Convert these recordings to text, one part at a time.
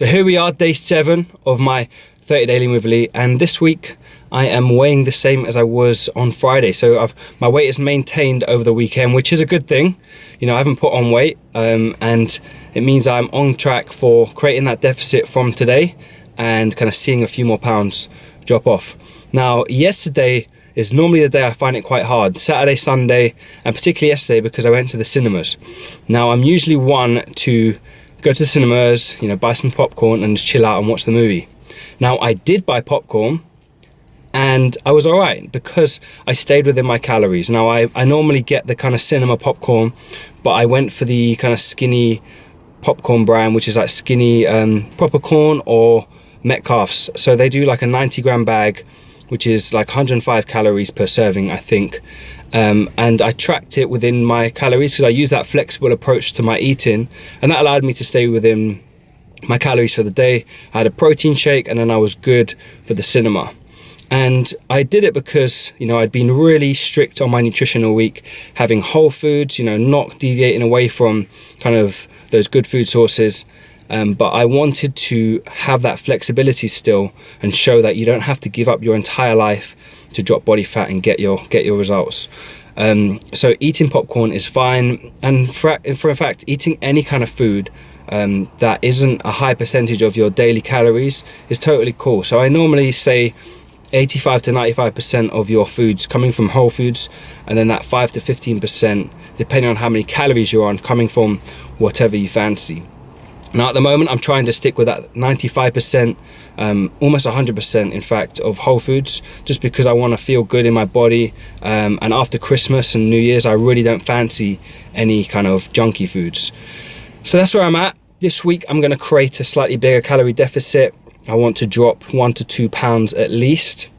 So here we are, day 7 of my 30-day Lean with Lee, and this week I am weighing the same as I was on Friday. So my weight is maintained over the weekend, which is a good thing. You know, I haven't put on weight, and it means I'm on track for creating that deficit from today and kind of seeing a few more pounds drop off. Now, yesterday is normally the day I find it quite hard. Saturday, Sunday, and particularly yesterday because I went to the cinemas. Now, I'm usually one to go to the cinemas, you know, buy some popcorn and just chill out and watch the movie. Now, I did buy popcorn and I was all right because I stayed within my calories. Now, I normally get the kind of cinema popcorn, but I went for the kind of skinny popcorn brand, which is like skinny proper corn or Metcalf's. So they do like a 90-gram bag, which is like 105 calories per serving, I think. And I tracked it within my calories because I use that flexible approach to my eating, and that allowed me to stay within my calories for the day. I had a protein shake and then I was good for the cinema. And I did it because, you know, I'd been really strict on my nutrition all week, having whole foods, you know, not deviating away from kind of those good food sources. But I wanted to have that flexibility still and show that you don't have to give up your entire life to drop body fat and get your results. So eating popcorn is fine, and for in fact, eating any kind of food that isn't a high percentage of your daily calories is totally cool. So I normally say 85 to 95% of your foods coming from whole foods, and then that 5 to 15%, depending on how many calories you're on, coming from whatever you fancy. Now at the moment I'm trying to stick with that 95%, almost 100% in fact, of whole foods, just because I want to feel good in my body, and after Christmas and New Year's I really don't fancy any kind of junky foods. So that's where I'm at. This week I'm going to create a slightly bigger calorie deficit. I want to drop 1 to 2 pounds at least.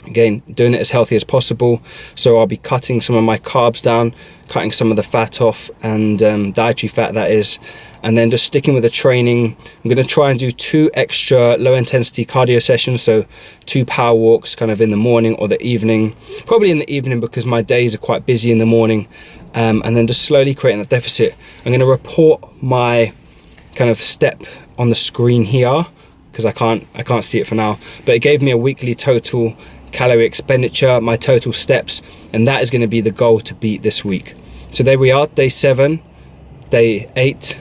Again, doing it as healthy as possible. So I'll be cutting some of my carbs down, cutting some of the fat off, and dietary fat that is, and then just sticking with the training. I'm going to try and do 2 extra low intensity cardio sessions, so 2 power walks kind of in the morning or the evening, probably in the evening because my days are quite busy in the morning, and then just slowly creating that deficit. I'm going to report my kind of step on the screen here because I can't see it for now, but it gave me a weekly total calorie expenditure, my total steps, and that is going to be the goal to beat this week. So there we are, day 7, day 8,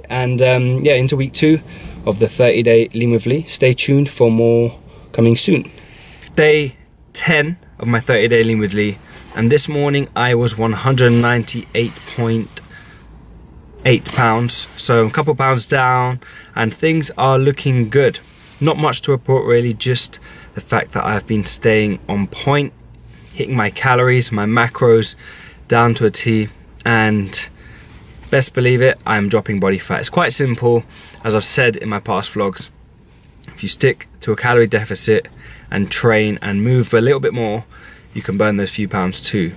and yeah, into week 2 of the 30-day Lean with Lee. Stay tuned for more coming soon. Day 10 of my 30-day Lean with Lee, and this morning I was 198.8 pounds, so a couple pounds down, and things are looking good. Not much to report really, just the fact that I've been staying on point, hitting my calories, my macros down to a T, and best believe it, I'm dropping body fat. It's quite simple, as I've said in my past vlogs. If you stick to a calorie deficit and train and move a little bit more, you can burn those few pounds too.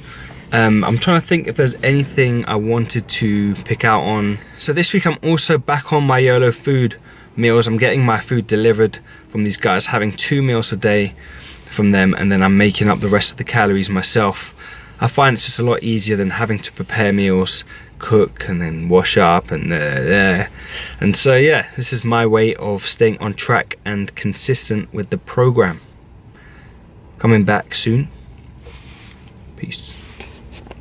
I'm trying to think if there's anything I wanted to pick out on. So this week I'm also back on my YOLO food meals. I'm getting my food delivered from these guys, having 2 meals a day from them, and then I'm making up the rest of the calories myself. I find it's just a lot easier than having to prepare meals, cook, and then wash up and so yeah, this is my way of staying on track and consistent with the program. Coming back soon. Peace.